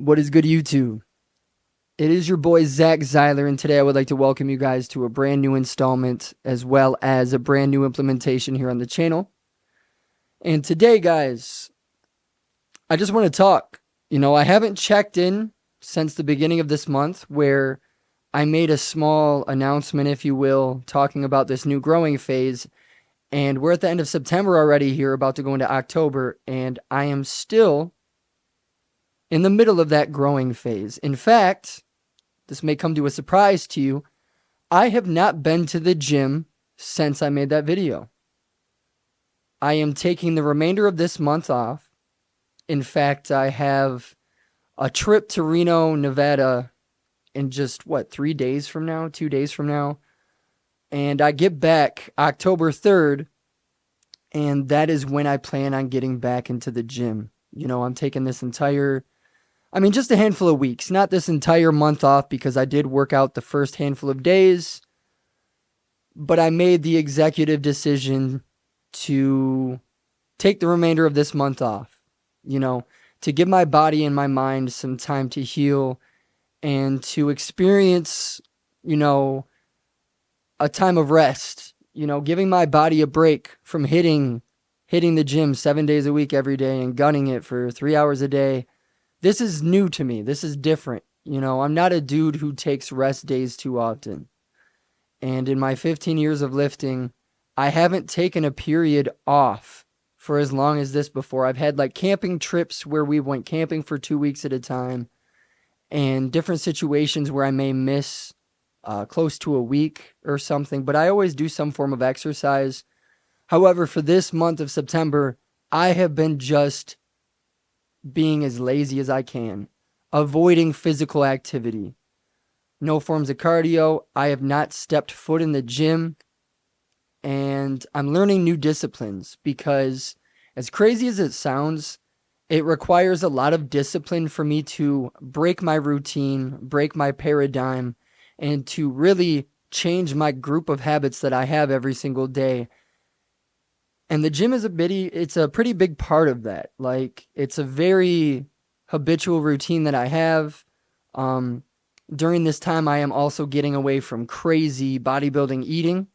What is good, YouTube? It is your boy Zach Zeiler, and today I would like to welcome you guys to a brand new installment as well as a brand new implementation here on the channel. And today, guys, I just want to talk. I haven't checked in since the beginning of this month where I made a small announcement, if you will, talking about this new growing phase. And we're at the end of September already here, about to go into October, and I am still in the middle of that growing phase. In fact, this may come to a surprise to you, I have not been to the gym since I made that video. I am taking the remainder of this month off. In fact, I have a trip to Reno, Nevada in just, 3 days from now, 2 days from now. And I get back October 3rd, and that is when I plan on getting back into the gym. I'm taking this just a handful of weeks, not this entire month off, because I did work out the first handful of days, but I made the executive decision to take the remainder of this month off, to give my body and my mind some time to heal and to experience, a time of rest, giving my body a break from hitting the gym 7 days a week every day and gunning it for 3 hours a day. This is new to me. This is different. I'm not a dude who takes rest days too often. And in my 15 years of lifting, I haven't taken a period off for as long as this before. I've had camping trips where we went camping for 2 weeks at a time, and different situations where I may miss close to a week or something, but I always do some form of exercise. However, for this month of September, I have been just being as lazy as I can, avoiding physical activity. No forms of cardio. I have not stepped foot in the gym, and I'm learning new disciplines because, as crazy as it sounds, it requires a lot of discipline for me to break my routine, break my paradigm, and to really change my group of habits that I have every single day. And the gym is it's a pretty big part of that. It's a very habitual routine that I have. During this time, I am also getting away from crazy bodybuilding eating,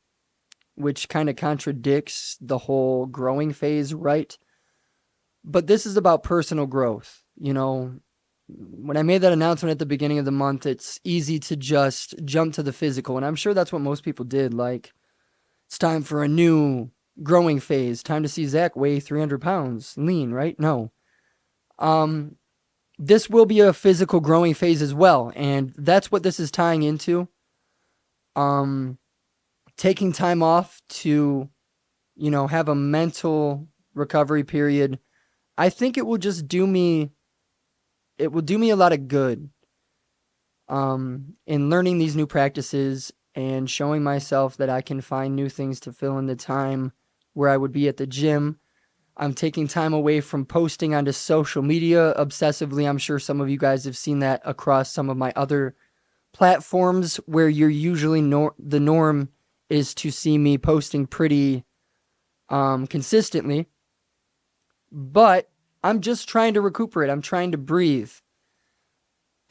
which kind of contradicts the whole growing phase, right? But this is about personal growth. When I made that announcement at the beginning of the month, it's easy to just jump to the physical. And I'm sure that's what most people did. It's time for a new growing phase. Time to see Zach weigh 300 pounds, lean, right? No. This will be a physical growing phase as well. And that's what this is tying into. Taking time off to, have a mental recovery period. I think it will just do me a lot of good in learning these new practices and showing myself that I can find new things to fill in the time where I would be at the gym. I'm taking time away from posting onto social media obsessively. I'm sure some of you guys have seen that across some of my other platforms where you're usually the norm is to see me posting pretty consistently. But I'm just trying to recuperate. I'm trying to breathe.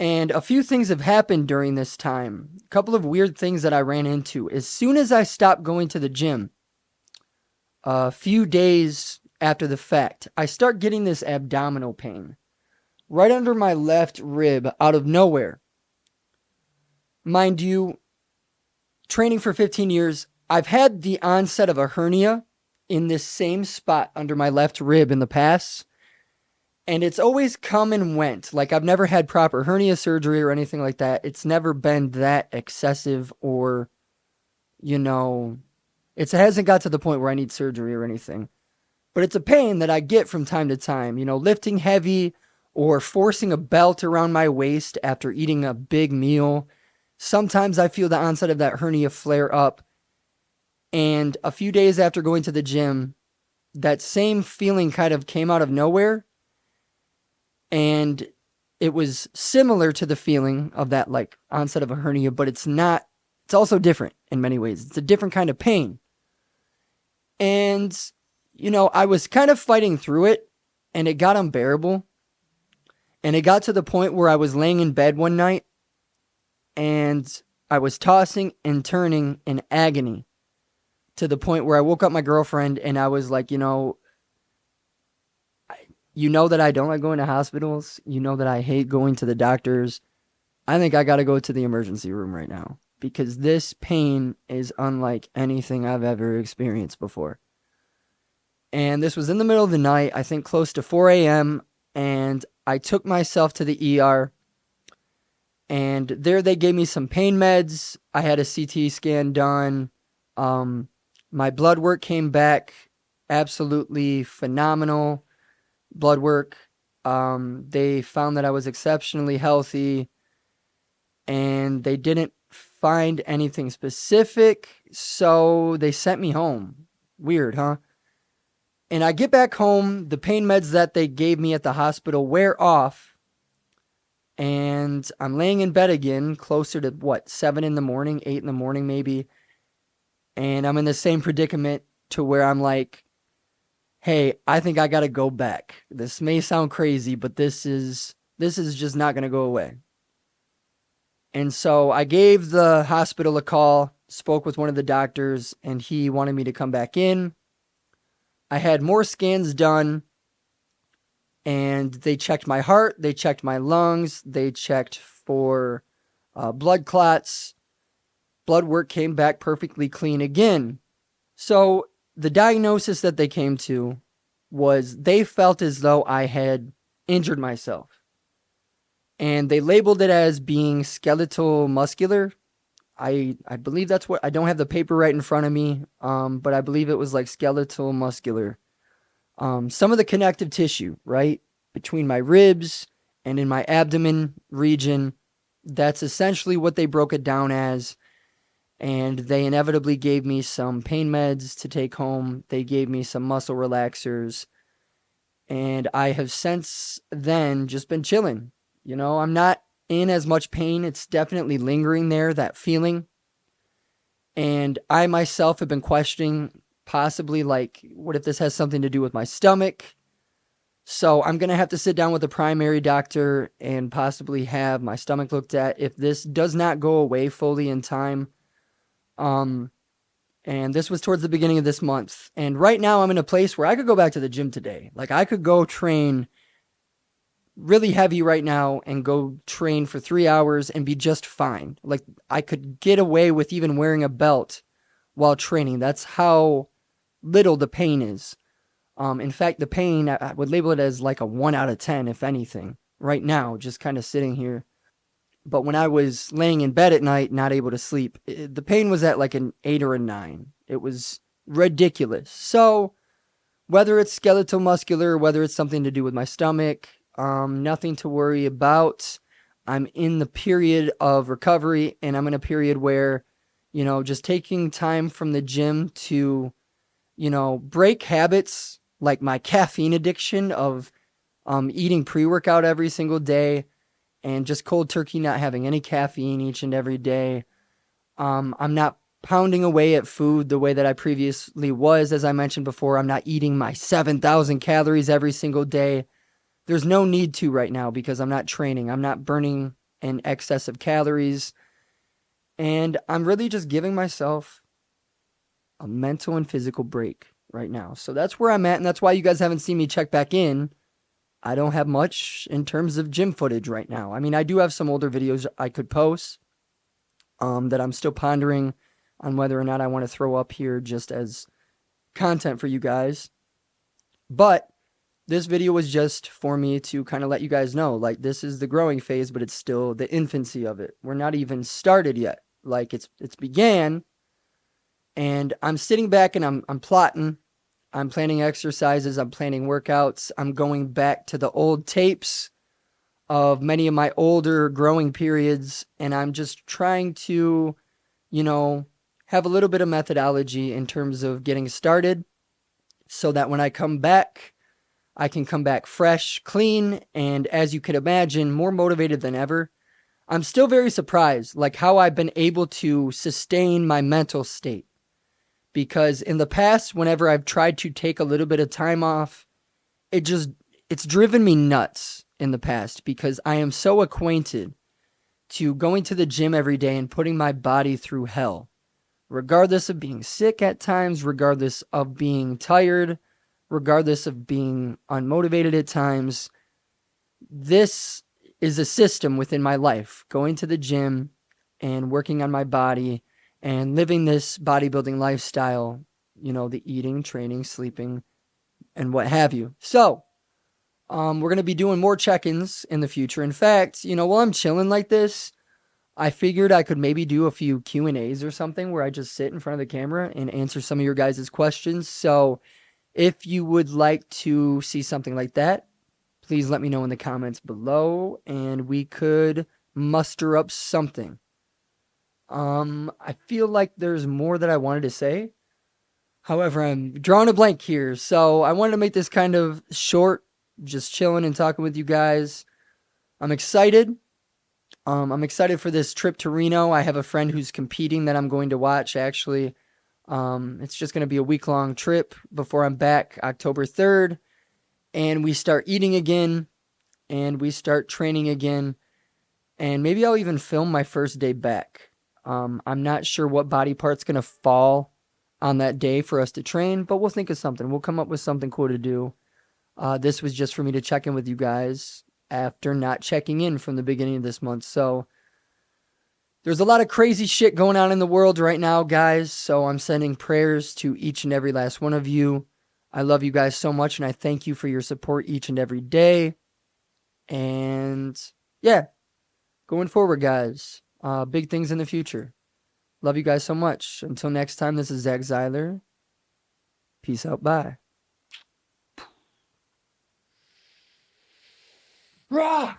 And a few things have happened during this time. A couple of weird things that I ran into. As soon as I stopped going to the gym, a few days after the fact, I start getting this abdominal pain right under my left rib out of nowhere. Mind you, training for 15 years, I've had the onset of a hernia in this same spot under my left rib in the past, and it's always come and went. I've never had proper hernia surgery or anything like that. It's never been that excessive or, it hasn't got to the point where I need surgery or anything. But it's a pain that I get from time to time, lifting heavy or forcing a belt around my waist after eating a big meal. Sometimes I feel the onset of that hernia flare up. And a few days after going to the gym, that same feeling kind of came out of nowhere. And it was similar to the feeling of that onset of a hernia, but it's also different in many ways. It's a different kind of pain. And, I was kind of fighting through it, and it got unbearable. And it got to the point where I was laying in bed one night and I was tossing and turning in agony to the point where I woke up my girlfriend and I was like, you know that I don't like going to hospitals. You know that I hate going to the doctors. I think I got to go to the emergency room right now because this pain is unlike anything I've ever experienced before. And this was in the middle of the night, I think close to 4 a.m., and I took myself to the ER, and there they gave me some pain meds. I had a CT scan done. My blood work came back absolutely phenomenal blood work. They found that I was exceptionally healthy, and they didn't find anything specific, so they sent me home. Weird, huh? And I get back home, the pain meds that they gave me at the hospital wear off, and I'm laying in bed again, closer to 7 in the morning, 8 in the morning maybe, and I'm in the same predicament to where I'm like, hey, I think I gotta go back. This may sound crazy, but this is just not gonna go away. And so I gave the hospital a call, spoke with one of the doctors, and he wanted me to come back in. I had more scans done, and they checked my heart, they checked my lungs, they checked for blood clots. Blood work came back perfectly clean again. So the diagnosis that they came to was they felt as though I had injured myself. And they labeled it as being skeletal muscular. I believe that's what, I don't have the paper right in front of me, but I believe it was like skeletal muscular. Some of the connective tissue, right, between my ribs and in my abdomen region, that's essentially what they broke it down as. And they inevitably gave me some pain meds to take home. They gave me some muscle relaxers. And I have since then just been chilling. I'm not in as much pain. It's definitely lingering there, that feeling. And I myself have been questioning possibly like, what if this has something to do with my stomach? So I'm going to have to sit down with a primary doctor and possibly have my stomach looked at if this does not go away fully in time. And this was towards the beginning of this month. And right now I'm in a place where I could go back to the gym today. Like I could go train really heavy right now and go train for 3 hours and be just fine. Like I could get away with even wearing a belt while training. That's how little the pain is. In fact, the pain, I would label it as like a 1 out of 10, if anything, right now, just kind of sitting here. But when I was laying in bed at night, not able to sleep, the pain was at like an 8 or a 9. It was ridiculous. So whether it's skeletal muscular, whether it's something to do with my stomach, nothing to worry about. I'm in the period of recovery, and I'm in a period where, just taking time from the gym to, break habits like my caffeine addiction of eating pre-workout every single day and just cold turkey not having any caffeine each and every day. I'm not pounding away at food the way that I previously was. As I mentioned before, I'm not eating my 7,000 calories every single day. There's no need to right now because I'm not training. I'm not burning an excess of calories. And I'm really just giving myself a mental and physical break right now. So that's where I'm at, and that's why you guys haven't seen me check back in. I don't have much in terms of gym footage right now. I mean, I do have some older videos I could post that I'm still pondering on whether or not I want to throw up here just as content for you guys. But this video was just for me to kind of let you guys know, like, this is the growing phase, but it's still the infancy of it. We're not even started yet. Like, it's began, and I'm sitting back and I'm plotting. I'm planning exercises. I'm planning workouts. I'm going back to the old tapes of many of my older growing periods, and I'm just trying to, have a little bit of methodology in terms of getting started so that when I come back, I can come back fresh, clean, and as you could imagine, more motivated than ever. I'm still very surprised, like how I've been able to sustain my mental state. Because in the past, whenever I've tried to take a little bit of time off, it's driven me nuts. in the past because I am so acquainted to going to the gym every day and putting my body through hell, regardless of being sick at times, regardless of being tired, regardless of being unmotivated at times. This is a system within my life, going to the gym and working on my body and living this bodybuilding lifestyle, the eating, training, sleeping, and what have you. So, we're going to be doing more check-ins in the future. In fact, while I'm chilling like this, I figured I could maybe do a few Q&As or something where I just sit in front of the camera and answer some of your guys' questions. So if you would like to see something like that, please let me know in the comments below and we could muster up something. I feel like there's more that I wanted to say. However, I'm drawing a blank here. So I wanted to make this kind of short, just chilling and talking with you guys. I'm excited. I'm excited for this trip to Reno. I have a friend who's competing that I'm going to watch, actually. It's just going to be a week-long trip before I'm back October 3rd. And we start eating again. And we start training again. And maybe I'll even film my first day back. I'm not sure what body part's going to fall on that day for us to train. But we'll think of something. We'll come up with something cool to do. This was just for me to check in with you guys after not checking in from the beginning of this month. So there's a lot of crazy shit going on in the world right now, guys. So I'm sending prayers to each and every last one of you. I love you guys so much, and I thank you for your support each and every day. And yeah, going forward, guys, big things in the future. Love you guys so much. Until next time, this is Zach Zeiler. Peace out. Bye. Rah!